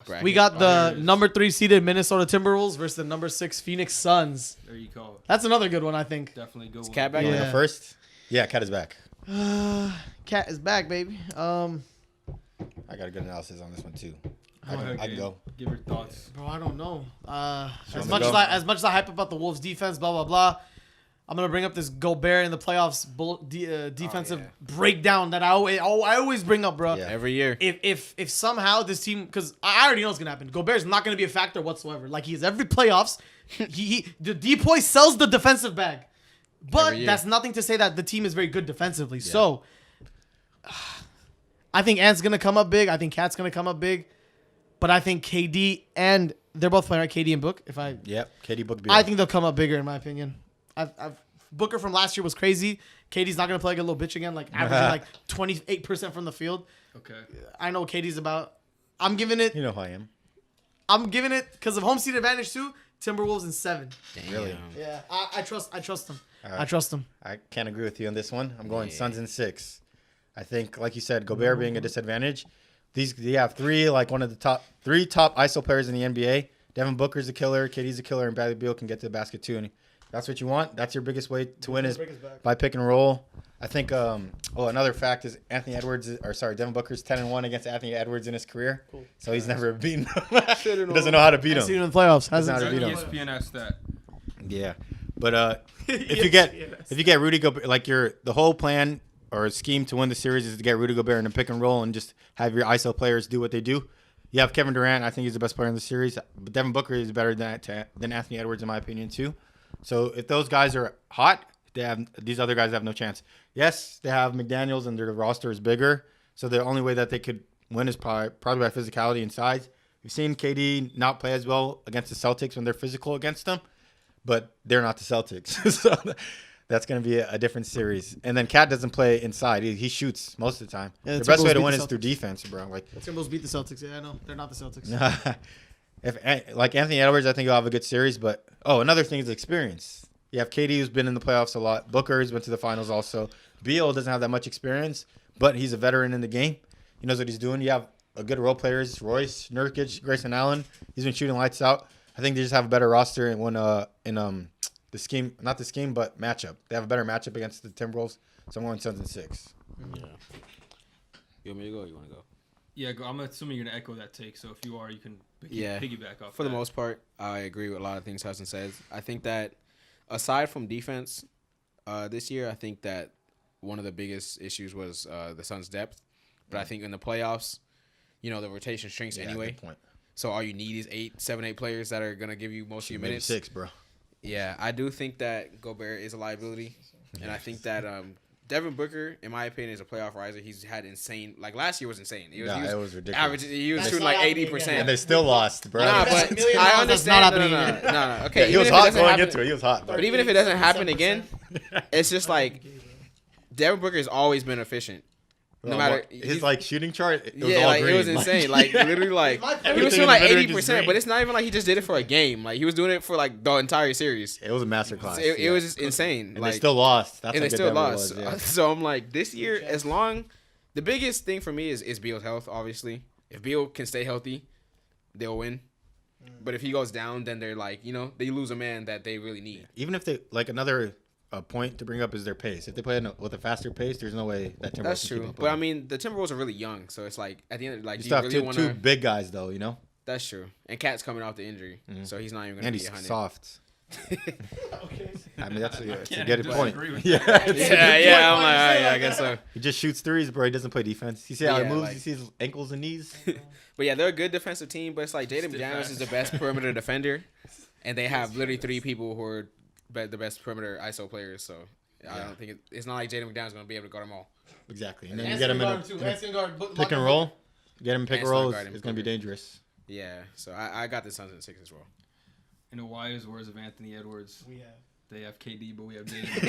bracket. We got the number 3 seeded Minnesota Timberwolves versus the number 6 Phoenix Suns. There you go. That's another good one, I think. Definitely good. Is Cat back? You want to Yeah. go first? Yeah, Cat is back. Cat is back, baby. I got a good analysis on this one too. I can go. Give your thoughts. Bro, I don't know. As me much go? as I hype about the Wolves defense, blah blah blah. I'm gonna bring up this Gobert in the playoffs defensive breakdown that I always bring up, bro. Yeah. Every year. If somehow this team, because I already know what's gonna happen. Gobert's not gonna be a factor whatsoever. Like he is every playoffs. The Depoy sells the defensive bag, but that's nothing to say that the team is very good defensively. Yeah. So I think Ant's gonna come up big. I think Cat's gonna come up big, but I think KD and they're both playing right. KD and Book. KD Book. I think they'll come up bigger in my opinion. Booker from last year was crazy. KD's not gonna play like a little bitch again, like averaging like 28% from the field. Okay. I know what KD's about. I'm giving it. You know who I am. I'm giving it because of home seat advantage too. Timberwolves in 7. Damn. Really? Yeah, I trust them. Right. I trust them. I can't agree with you on this one. I'm going Suns in 6. I think, like you said, Gobert being a disadvantage. They have 3 one of the top ISO players in the NBA. Devin Booker's a killer, KD's a killer, and Bradley Beal can get to the basket too. And that's what you want. That's your biggest way to win is by pick and roll. I think. Another fact is Devin Booker's 10-1 against Anthony Edwards in his career. Cool. So he's never beaten him. He doesn't know how to beat him. I've seen him in the playoffs. Hasn't how to beat him. ESPN asked that. Yeah, but if you get Rudy Gobert, the whole plan or scheme to win the series is to get Rudy Gobert in a pick and roll and just have your ISO players do what they do. You have Kevin Durant. I think he's the best player in the series. But Devin Booker is better than Anthony Edwards, in my opinion, too. So if those guys are hot, these other guys have no chance. Yes, they have McDaniels and their roster is bigger. So the only way that they could win is probably by physicality and size. We've seen KD not play as well against the Celtics when they're physical against them, but they're not the Celtics. So that's going to be a different series. And then Cat doesn't play inside. He shoots most of the time. Yeah, the best way to win is through defense, bro. Timberwolves beat the Celtics. Yeah, I know. They're not the Celtics. If Anthony Edwards, I think he'll have a good series. But another thing is experience. You have KD who's been in the playoffs a lot. Booker's been to the finals also. Beal doesn't have that much experience, but he's a veteran in the game. He knows what he's doing. You have a good role players: Royce, Nurkic, Grayson Allen. He's been shooting lights out. I think they just have a better roster in the scheme, not the scheme, but matchup. They have a better matchup against the Timberwolves. So I'm going Suns in 6. Yeah. You want me to go? Or you want to go? Yeah, I'm assuming you're gonna echo that take. So if you are, you can piggyback off. For the most part, I agree with a lot of things Hassan says. I think that aside from defense, this year, I think that one of the biggest issues was the Suns' depth. But I think in the playoffs, the rotation shrinks anyway. Good point. So all you need is 7, 8 players that are gonna give you most of your minutes. 6, bro. Yeah, I do think that Gobert is a liability, and I think that Devin Booker, in my opinion, is a playoff riser. He's had insane. Like last year was insane. It was ridiculous. He was shooting like 80%, and they still lost, bro. Nah, but I understand. No. Okay, yeah, he was hot going into it. He was hot, but even if it doesn't happen again, it's just like Devin Booker has always been efficient. No matter his shooting chart, it was all green. It was insane. Literally, he was shooting like 80%, but it's not even like he just did it for a game. Like he was doing it for the entire series. It was a masterclass. It was just insane. And they still lost. And they still lost. So I'm like, this year, the biggest thing for me is Beal's health. Obviously, if Beal can stay healthy, they'll win. But if he goes down, then they're they lose a man that they really need. Even if they another. A point to bring up is their pace. If they play with a faster pace, there's no way that Timberwolves. That's true, but I mean the Timberwolves are really young, so it's like at the end, you still have two big guys though, That's true, and Cat's coming off the injury, so he's not even going to be 100. And he's soft. Okay. I mean that's a good point. Yeah, I'm like, I guess so. He just shoots threes, bro. He doesn't play defense. You see how he moves? You see his ankles and knees. But yeah, they're a good defensive team, but it's like Jaden McDaniels is the best perimeter defender, and they have literally 3 people who are the best perimeter ISO players, so. I don't think it's not like Jaden McDaniels going to be able to guard them all. Exactly. And then you get him in a pick and roll. Get him in pick and roll. It's going to be dangerous. Yeah. So I got the Suns in 6 as well. In the wise words of Anthony Edwards, they have KD, but we have Jaden.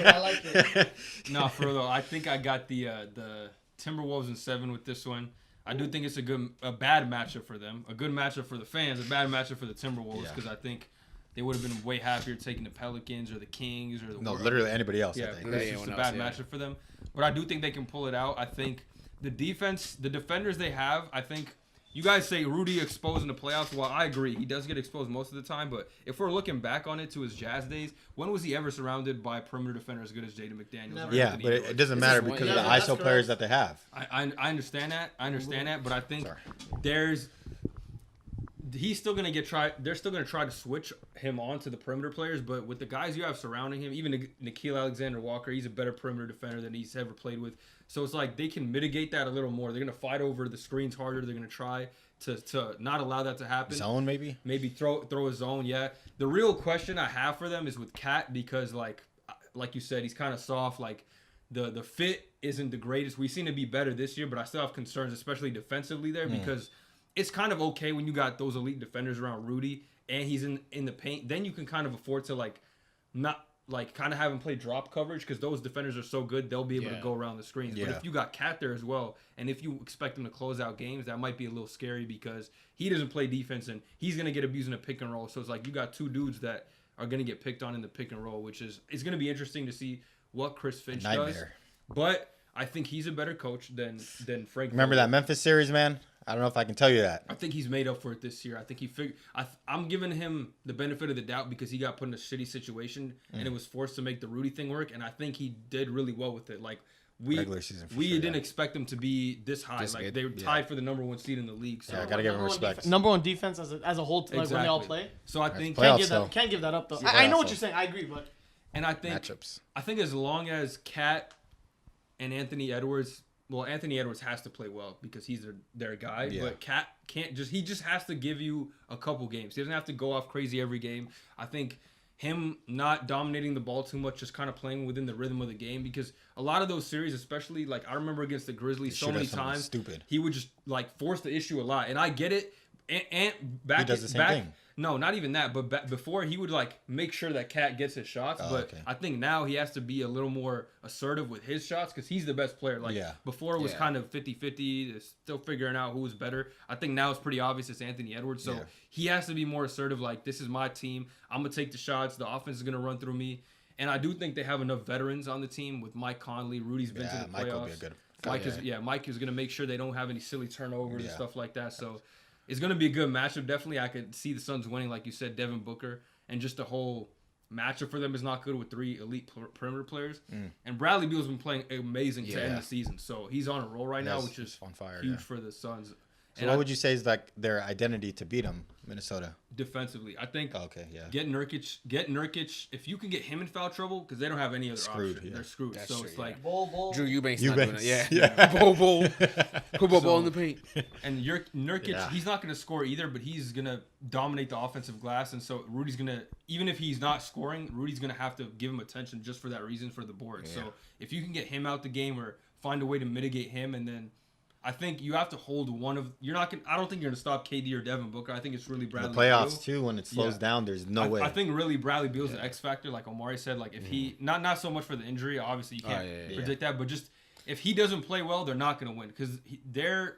I like it. No, for real though, I think I got the Timberwolves in 7 with this one. I do think it's a bad matchup for them. A good matchup for the fans. A bad matchup for the Timberwolves because I think. They would have been way happier taking the Pelicans or the Kings or the literally anybody else. Yeah, I think. it's just a bad matchup for them. But I do think they can pull it out. I think the defenders they have, I think, you guys say Rudy exposed in the playoffs. Well, I agree. He does get exposed most of the time. But if we're looking back on it to his Jazz days, when was he ever surrounded by a perimeter defender as good as Jaden McDaniels? Never. or Yeah, Anthony but Edwards? it doesn't matter because of the that's ISO correct. players that they have. I understand that. But I think he's still gonna get tried. They're still gonna try to switch him on to the perimeter players, but with the guys you have surrounding him, even Nickeil Alexander-Walker, he's a better perimeter defender than he's ever played with. So it's like they can mitigate that a little more. They're gonna fight over the screens harder. They're gonna try to not allow that to happen. Zone maybe. Maybe throw a zone. Yeah. The real question I have for them is with Cat because like you said, he's kind of soft. Like the fit isn't the greatest. We seem to be better this year, but I still have concerns, especially defensively there because. It's kind of okay when you got those elite defenders around Rudy and he's in the paint. Then you can kind of afford to like not like kind of have him play drop coverage because those defenders are so good they'll be able to go around the screens. Yeah. But if you got Cat there as well, and if you expect him to close out games, that might be a little scary because he doesn't play defense and he's gonna get abused in a pick and roll. So it's like you got two dudes that are gonna get picked on in the pick and roll, which is it's gonna be interesting to see what Chris Finch does. But I think he's a better coach than Frank. Remember that Memphis series, man? I don't know if I can tell you that. I think he's made up for it this year. I think he figured. I'm giving him the benefit of the doubt because he got put in a shitty situation and it was forced to make the Rudy thing work. And I think he did really well with it. Like Regular season for we sure, didn't expect them to be this high. This like good. they were tied for the #1 seed in the league. So Yeah, I gotta give him respect. Number one defense as a whole, like when they all play. So I think playoffs. Can't give that up though. Yeah, I know what playoffs, you're saying. I agree, but and I think Matchups. I think as long as Cat and Anthony Edwards. Well, Anthony Edwards has to play well because he's their guy. Yeah. But Cat can't just. He just has to give you a couple games. He doesn't have to go off crazy every game. I think him not dominating the ball too much, just kind of playing within the rhythm of the game. Because a lot of those series, especially like I remember against the Grizzlies, so many times stupid. he would just like force the issue a lot. And I get it. And back He does the same thing. No, not even that. But before he would like make sure that Cat gets his shots. Oh, but okay. I think now he has to be a little more assertive with his shots because he's the best player. Like before it was kind of 50-50, still figuring out who was better. I think now it's pretty obvious it's Anthony Edwards. So he has to be more assertive. Like this is my team. I'm gonna take the shots. The offense is gonna run through me. And I do think they have enough veterans on the team with Mike Conley. Rudy's been to the playoffs. Mike will be a good. Mike is gonna make sure they don't have any silly turnovers and stuff like that. So. It's going to be a good matchup. Definitely, I could see the Suns winning, like you said, Devin Booker. And just the whole matchup for them is not good with three elite perimeter players. And Bradley Beal's been playing amazing to end the season. So he's on a roll right now, which is on fire, huge for the Suns. So what would you say is like their identity to beat them, Minnesota? Defensively, I think. Get Nurkic. If you can get him in foul trouble, because they don't have any other option, they're screwed. That's so true, it's like Drew Eubanks not doing it. Yeah. Put ball in the paint. And Nurkic, he's not going to score either, but he's going to dominate the offensive glass. And so Rudy's going to, even if he's not scoring, Rudy's going to have to give him attention just for that reason for the board. Yeah. So if you can get him out the game or find a way to mitigate him, and then I think you have to hold one of. You're not. I don't think you're gonna stop KD or Devin Booker. I think it's really Bradley. The playoffs Beal. too. When it slows down, there's no way. I think really Bradley Beal's the X factor. Like Omari said, like if he not so much for the injury. Obviously you can't predict that, but just if he doesn't play well, they're not gonna win because they're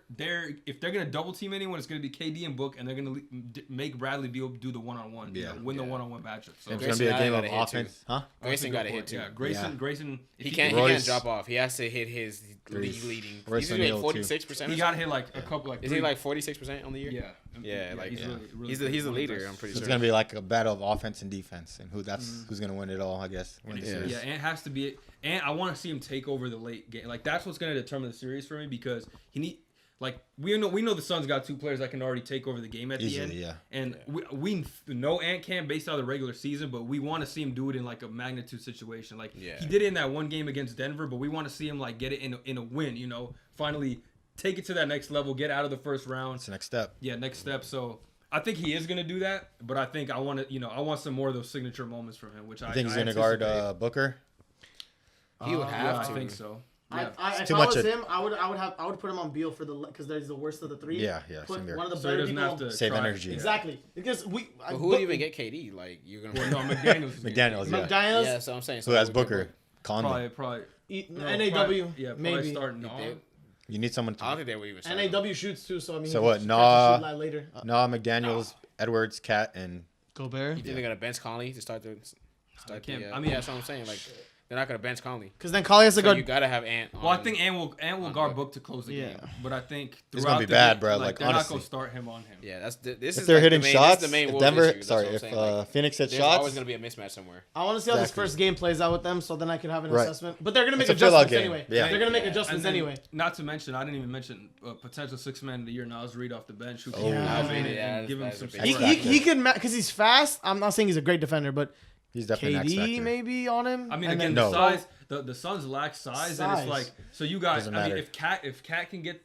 if they're gonna double team anyone, it's gonna be KD and Book, and they're gonna make Bradley Beal do the one-on-one. Win the one-on-one matchup. So it's gonna be a game of offense, huh? Grayson got to hit too. Yeah, Grayson. He can't drop off. He has to hit his leading. Royce He's doing 46%. He got hit like a couple like. Is he like 46% on the year? Yeah. Like he's he's the leader. I'm pretty So sure. it's gonna be like a battle of offense and defense, and who's gonna win it all, I guess. And it has to be. And I want to see him take over the late game. Like that's what's gonna determine the series for me because we know the Suns got two players that can already take over the game at the end. Yeah. And we know Ant can based on the regular season, but we want to see him do it in like a magnitude situation. Like he did it in that one game against Denver, but we want to see him like get it in a win. You know, finally take it to that next level, get out of the first round. It's the next step. Yeah, next step. So I think he is gonna do that, but I think I want some more of those signature moments from him. Which I think he's gonna guard Booker. He would have to. I think so. Yeah. If too I much was him, I would put him on Beal because there's the worst of the three. Yeah. Put Same here. one of the So he better doesn't people. have to Save try. energy. Exactly, because But who would even get KD? Like you're gonna. Well, no, McDaniels. McDaniels, yeah. McDaniels. Yeah, so I'm saying. Who has Booker? Conley. Probably. NAW. Probably maybe. starting off. You need someone I don't to. think they would even. Start NAW shoots too, so I mean. So what? Nah. Later. McDaniels, Edwards, Cat, and Gobert. You think they're gonna bench Conley to start the? I can't. I mean, that's what I'm saying. Like They're not gonna bench Conley. Because then Conley has to So go. you gotta have Ant. Well, I think Ant will guard Book. Book to close the Yeah. game, but I think It's throughout gonna be the bad, game, bro. Like, they're not honestly. gonna start him on him. Yeah, this If is they're like hitting the main, shots, this is the main if Wolves Denver, issue. That's what I'm if saying. Like, Phoenix hit there's shots, always gonna be a mismatch somewhere. I want to see how this Exactly. first game plays out with them, so then I can have an Right. assessment. But they're gonna make It's a fill-out adjustments game. anyway. Yeah. They're gonna make Yeah. adjustments And then, anyway. Not to mention, I didn't even mention potential 6-man of the year. Nas Reed off the bench, who can Oh, elevate it yeah, and give him that's some a big He, support. he can because he's fast. I'm not saying he's a great defender, but he's definitely an X KD factor. maybe on him. I mean, And again, then- the size. The Suns lack size, and it's like so you guys. Doesn't I mean, matter. if Cat can get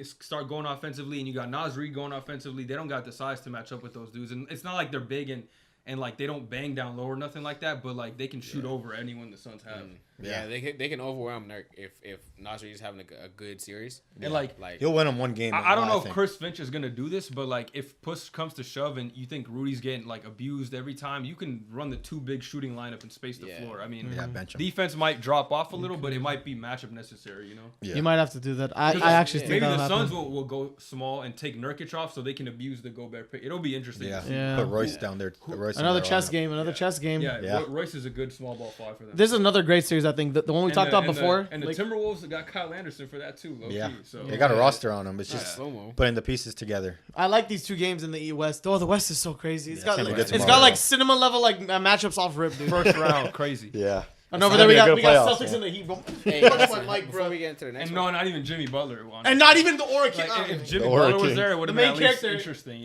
start going offensively, and you got Nas Reed going offensively, they don't got the size to match up with those dudes. And it's not like they're big and like they don't bang down low or nothing like that, but like they can shoot over anyone the Suns have. Yeah, they can overwhelm Nurk if Nasri is having a good series. And like He'll win him one game. I don't know if think. Chris Finch is gonna do this, but like if push comes to shove and you think Rudy's getting like abused every time, you can run the two big shooting lineup and space the floor. I mean, Yeah, bench him. defense might drop off a little, but it might be matchup necessary. You know. Yeah. You might have to do that. I actually think maybe that'll the happen. Suns will go small and take Nurkic off so they can abuse the Gobert pick. It'll be interesting. Yeah. to see. Yeah. Put Royce down there. Royce in Another their chess lineup. game. Another chess game. Yeah, Yeah. Royce is a good small ball five for them. This is another great series. I think the one we talked about before. And the like, Timberwolves got Kyle Anderson for that too. Low Yeah. key, so They got a roster on them. It's just slow-mo. putting the pieces together. I like these two games in the E West. Oh, the West is so crazy. It's got gonna like, be it's good got tomorrow. like cinema level like matchups off rip, dude. first round, crazy. Yeah. And It's over there gonna we be a got good playoffs, Celtics man. and the Heat. Hey, That's listen, my mic, before bro. we get into the next And one, no, not even Jimmy Butler won. And not even the Aura kid. Like, if Jimmy The Aura Butler was King. there, it would The have been main at least character. interesting. You know.